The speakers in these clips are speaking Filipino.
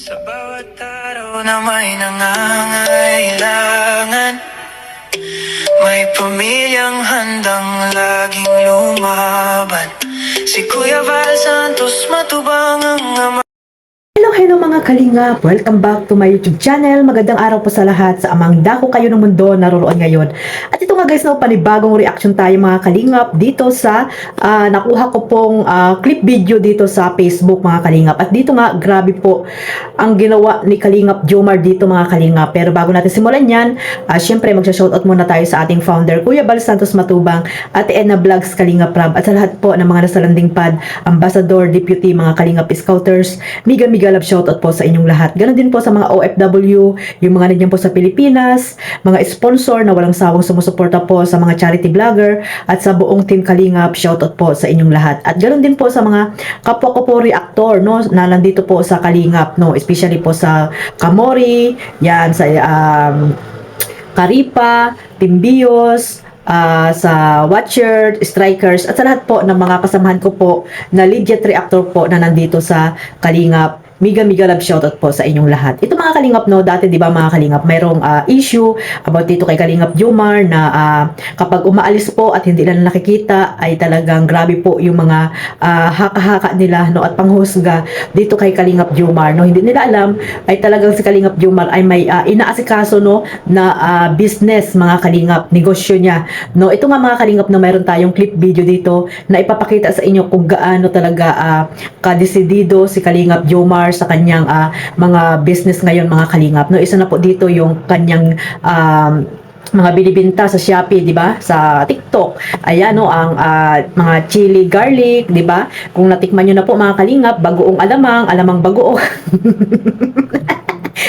Sa bawat araw na may nangangailangan, may pamilyang handang laging lumaban. Si Kuya Val Santos matubang ang ama. Hello mga kalingap! Welcome back to my YouTube channel. Magandang araw po sa lahat sa amang dako kayo ng mundo naroon ngayon. At ito nga guys, no, panibagong reaction tayo mga kalingap dito sa nakuha ko pong clip video dito sa Facebook mga kalingap. At dito nga, grabe po ang ginawa ni Kalingap Jomar dito mga kalingap. Pero bago natin simulan yan, syempre magsha-shoutout muna tayo sa ating founder, Kuya Val Santos Matubang, at Edna Vlogs Kalingap Rab, at sa lahat po ng mga nasa landing pad, Ambassador, Deputy, mga Kalingap Scouters, Miga Love shoutout po sa inyong lahat. Ganon din po sa mga OFW, yung mga nandiyan po sa Pilipinas, mga sponsor na walang sawang sumusuporta po sa mga charity vlogger, at sa buong team Kalingap, shoutout po sa inyong lahat. At ganon din po sa mga kapwa ko po reactor, no, na nandito po sa Kalingap, no, especially po sa Kamori, yan, sa Karipa, Timbios, sa Watcher, Strikers, at sa lahat po ng mga kasamahan ko po na legit reactor po na nandito sa Kalingap. Miga love shoutout po sa inyong lahat. Ito mga kalingap, no, dati di ba mga kalingap, mayroong issue about dito kay Kalingap Jomar na kapag umaalis po at hindi nila nakikita ay talagang grabe po yung mga haka-haka nila, no, at panghusga dito kay Kalingap Jomar, no. Hindi nila alam ay talagang si Kalingap Jomar ay may inaasikaso, no, na business mga kalingap, negosyo niya, no. Ito nga mga kalingap, no, mayroon tayong clip video dito na ipapakita sa inyo kung gaano talaga kadesidido si Kalingap Jomar sa kanyang mga business ngayon mga kalingap, no. Isa na po dito yung kanyang mga binibenta sa Shopee, di ba? Sa TikTok. Ayan, no, ang mga chili garlic, di ba? Kung natikman niyo na po mga kalingap, bagoong alamang bagoong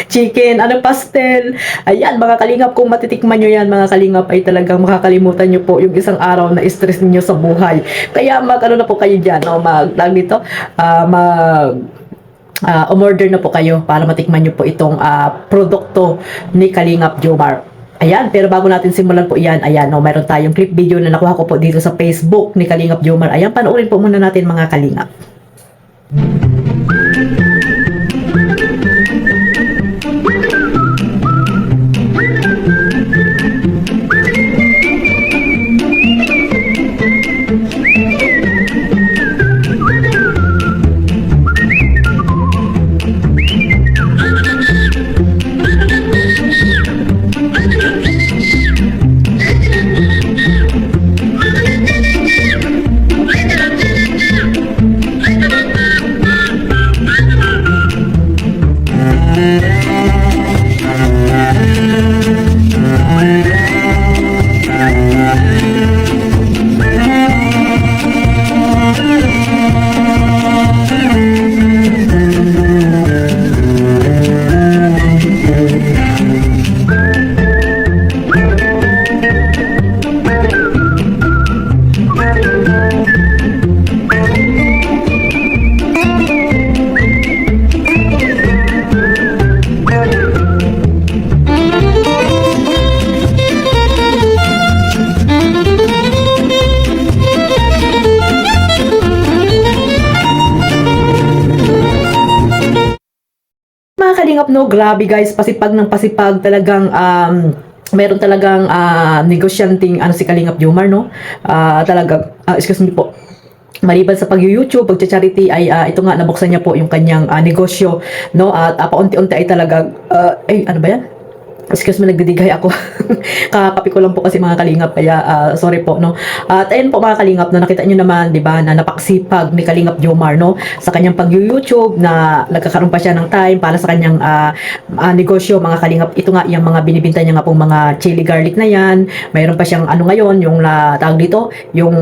chicken, pastel. Ayan, mga kalingap, kung matitikman nyo yan, mga kalingap, ay talagang makakalimutan nyo po yung isang araw na stress niyo sa buhay. Kaya na po kayo dyan, no? Umorder na po kayo para matikman nyo po itong produkto ni Kalingap Jomar. Ayan, pero bago natin simulan po yan, ayan, no, mayroon tayong clip video na nakuha ko po dito sa Facebook ni Kalingap Jomar. Ayan, panoorin po muna natin mga kalingap. Mga kalingap, no, grabe guys, pasipag ng pasipag talagang meron talagang negosyanting si Kalingap Jomar, no. Talagang excuse me po, maliban sa pag-YouTube, pag-charity ay ito nga, nabuksan niya po yung kanyang negosyo, no, at paunti-unti ay talagang ano ba yan? Excuse me, nagdidigay ako. Kakapi ko lang po kasi mga kalingap, kaya sorry po, no. At ayun po mga kalingap, no, nakita nyo naman, di ba, na napaksipag ni Kalingap Jomar, no, sa kanyang pag-YouTube, na nagkakaroon pa siya ng time para sa kanyang negosyo, mga kalingap. Ito nga, yung mga binibinta niya nga pong mga chili garlic na yan. Mayroon pa siyang ngayon, yung tawag dito, yung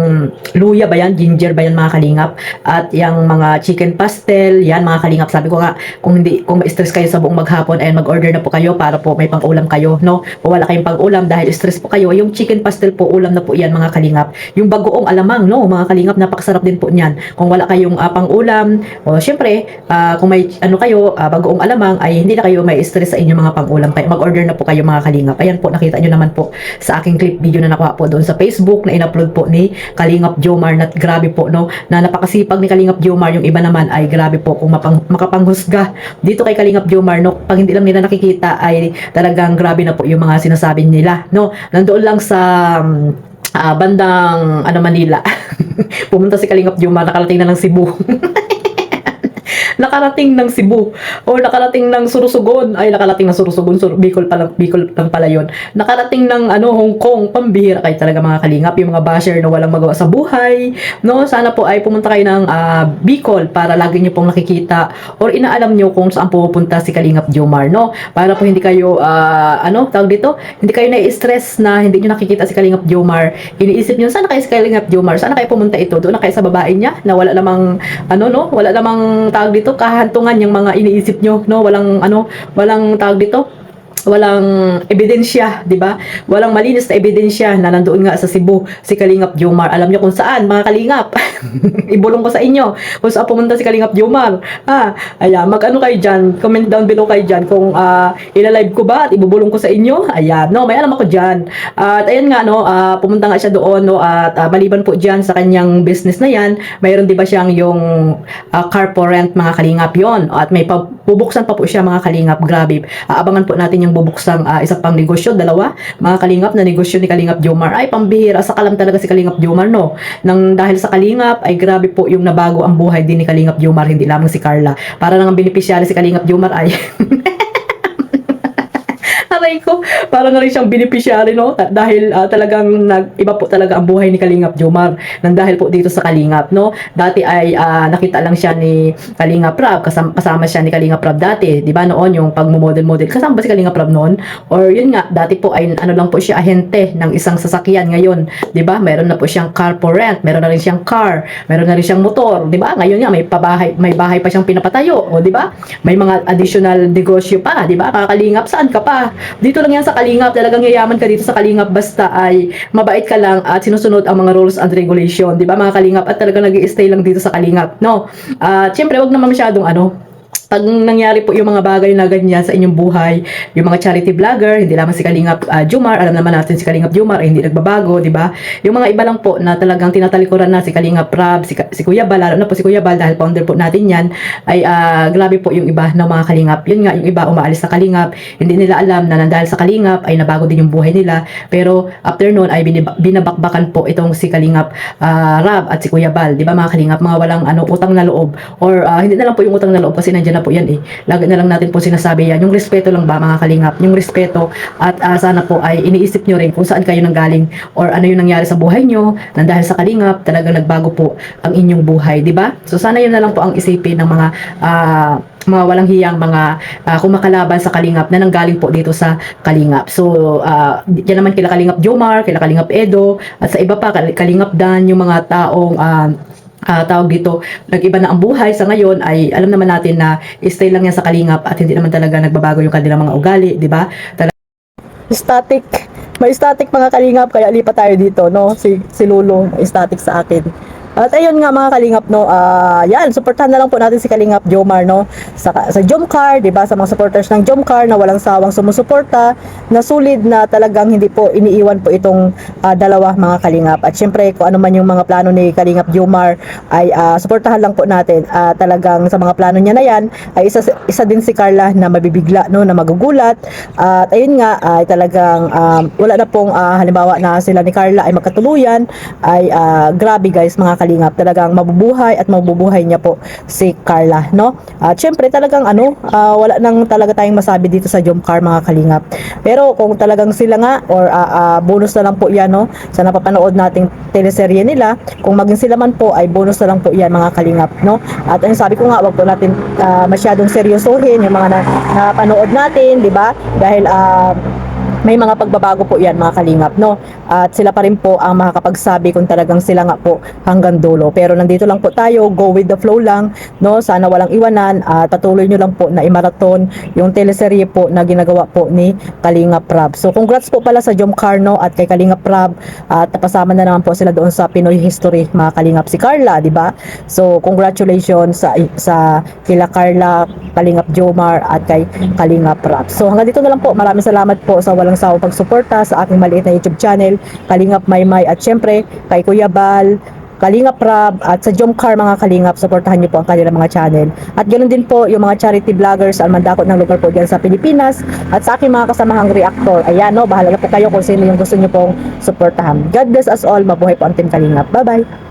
luya ba yan, ginger ba yan mga kalingap, at yung mga chicken pastel, yan mga kalingap. Sabi ko nga, kung ma-stress kayo sa buong maghapon, ay mag-order na po kayo para po may pang-ulam ulam kayo, no? Kung wala kayong pang-ulam dahil stress po kayo, yung chicken pastel po, ulam na po yan mga kalingap. Yung bagoong alamang, no? Mga kalingap, napakasarap din po niyan. Kung wala kayong pang-ulam, o syempre, kung may ano kayo, bagoong alamang, ay hindi na kayo may stress sa inyong mga pang-ulam. Kaya mag-order na po kayo mga kalingap. Ayan po, nakita nyo naman po sa aking clip video na nakuha po doon sa Facebook na in-upload po ni Kalingap Jomar, na grabe po, no? Na napakasipag ni Kalingap Jomar. Yung iba naman ay grabe po kung makapanghusga dito kay Kalingap Jomar, no? Pag hindi lang nila nakikita ay talagang grabe na po yung mga sinasabi nila, no? Nandoon lang sa bandang Manila. Pumunta si Kalingap Jomar, nakarating na ng Cebu. Nakarating ng Cebu or nakarating ng Surusugon, ay nakarating ng Surusugon, Bicol lang pala yun. Nakarating ng Hong Kong, pambihira kayo talaga mga kalingap, yung mga basher na walang magawa sa buhay, no? Sana po ay pumunta kayo ng Bicol para lagi niyo pong nakikita or inaalam niyo kung saan pupunta si Kalingap Jomar, no? Para po hindi kayo tawag dito, hindi kayo na-stress na hindi niyo nakikita si Kalingap Jomar. Iniisip niyo, saan kayo si Kalingap Jomar? Saan kayo pumunta ito? Doon na kayo sa babae niya na wala namang wala namang tawag dito, kahantungan yung mga iniisip nyo, no? Walang tawag dito, walang ebidensya, di ba? Walang malinis na ebidensya na nandoon nga sa Cebu si Kalingap Jomar. Alam niyo kung saan, mga kalingap. Ibulong ko sa inyo kung saan pumunta si Kalingap Jomar. Ayan, mag-ano kayo dyan, comment down below kayo dyan kung ilalive ko ba at ibubulong ko sa inyo. Ayan, no, may alam ako dyan. At ayan nga, no, pumunta nga siya doon, no, at maliban po dyan sa kanyang business na yan, mayroon di ba siyang yung car for rent, mga kalingap yon. At may bubuksan pa po siya mga kalingap, grabe. Abangan po natin yung bubuksang isa pang negosyo, dalawa, mga kalingap, na negosyo ni Kalingap Jomar. Ay, pambihira, sa kalam talaga si Kalingap Jomar, no? Dahil sa Kalingap, ay grabe po yung nabago ang buhay din ni Kalingap Jomar, hindi lamang si Carla. Para nang ang beneficiary si Kalingap Jomar ay aray ko, parang na rin siyang beneficiary, no? Dahil talagang iba po talaga ang buhay ni Kalingap Jomar nang dahil po dito sa Kalingap, no? Dati ay nakita lang siya ni Kalingap Rab, kasama siya ni Kalingap Rab dati, di ba noon yung pagmo-model-model, kasama ba si Kalingap Rab noon? Or yun nga, dati po ay lang po siya, ahente ng isang sasakyan. Ngayon, di ba, meron na po siyang car for rent, meron na rin siyang car, meron na rin siyang motor, di ba? Ngayon nga, may bahay pa siyang pinapatayo, o di ba? May mga additional negosyo pa, di ba? Kakalingap, saan ka pa? Dito lang yan sa Kalingap, talagang yayaman ka dito sa Kalingap basta ay mabait ka lang at sinusunod ang mga rules and regulation, di ba mga Kalingap? At talagang nag-i-stay lang dito sa Kalingap, no? Siyempre, wag naman masyadong pag nangyari po yung mga bagay na ganyan sa inyong buhay, yung mga charity vlogger, hindi lamang si Kalingap Jomar, alam naman natin si Kalingap Jomar ay hindi nagbabago, di ba? Yung mga iba lang po na talagang tinatalikuran na si Kalingap Rab, si Kuya Bal, lalo na po si Kuya Bal dahil founder po natin yan, ay grabe po yung iba ng mga Kalingap. Yun nga, yung iba umaalis sa Kalingap, hindi nila alam na dahil sa Kalingap ay nabago din yung buhay nila, pero after noon ay binabakbakan po itong si Kalingap Rab at si Kuya Bal, di ba mga Kalingap? Mga walang utang na loob, or hindi na lang po yung utang na loob kasi nandiyan na po yan lagi na lang natin po sinasabi yan, yung respeto lang ba mga kalingap, yung respeto, at sana po ay iniisip nyo rin kung saan kayo nanggaling or ano yung nangyari sa buhay nyo, nang dahil sa Kalingap talagang nagbago po ang inyong buhay, di ba? So sana yun na lang po ang isipin ng mga walang hiyang mga kumakalaban sa Kalingap na nanggaling po dito sa Kalingap. So yan naman kila Kalingap Jomar, kila Kalingap Edo, at sa iba pa, Kalingap Dan, yung mga taong tawag dito, nag-iba na ang buhay sa ngayon, ay alam naman natin na stay lang yan sa Kalingap at hindi naman talaga nagbabago yung kanilang mga ugali, di ba? Static, may static mga Kalingap, kaya lipat tayo dito, no? Si Lolo, static sa akin. At ayun nga mga Kalingap, no, yan, supportahan na lang po natin si Kalingap Jomar, no, sa Jomcar, di ba, sa mga supporters ng Jomcar na walang sawang sumusuporta, na solid na talagang hindi po iniiwan po itong dalawa mga Kalingap. At syempre, kung ano man yung mga plano ni Kalingap Jomar, ay supportahan lang po natin. Talagang sa mga plano niya na yan, ay isa din si Carla na mabibigla, no, na magugulat. At ayun nga, ay talagang wala na pong halimbawa na sila ni Carla ay magkatuluyan, ay grabe guys mga Kalingap, talagang mabubuhay at mabubuhay niya po si Carla, no? At syempre talagang wala nang talaga tayong masabi dito sa Jomcar mga Kalingap. Pero kung talagang sila nga or bonus na lang po yan, no? Sa napapanood nating teleserye nila, kung maging sila man po ay bonus na lang po yan mga Kalingap, no? At ang sabi ko nga, wag po natin masyadong seryosohin yung mga napanood natin, di ba? Dahil may mga pagbabago po yan mga kalingap, no? At sila pa rin po ang makakapagsabi kung talagang sila nga po hanggang dulo. Pero nandito lang po tayo, go with the flow lang, no? Sana walang iwanan at patuloy nyo lang po na imaraton yung teleserye po na ginagawa po ni Kalingap Rab. So congrats po pala sa Jom Carno at kay Kalingap Rab at napasama na naman po sila doon sa Pinoy History mga kalingap, si Carla, di ba? So congratulations sa kila Carla, Kalingap Jomar at kay Kalingap Rab. So hanggang dito na lang po. Maraming salamat po sa walang sawang pagsuporta sa aking maliit na YouTube channel, Kalingap Maymay, at syempre kay Kuya Bal, Kalingap Rab, at sa Jomcar mga kalingap, supportahan niyo po ang kanilang mga channel. At ganoon din po yung mga charity vloggers, almandakot ng lugar po dyan sa Pilipinas, at sa aking mga kasamahang reactor. Ayan, no, bahala na po kayo kung sino yung gusto niyo pong supportahan. God bless us all. Mabuhay po ang Team Kalingap. Bye-bye.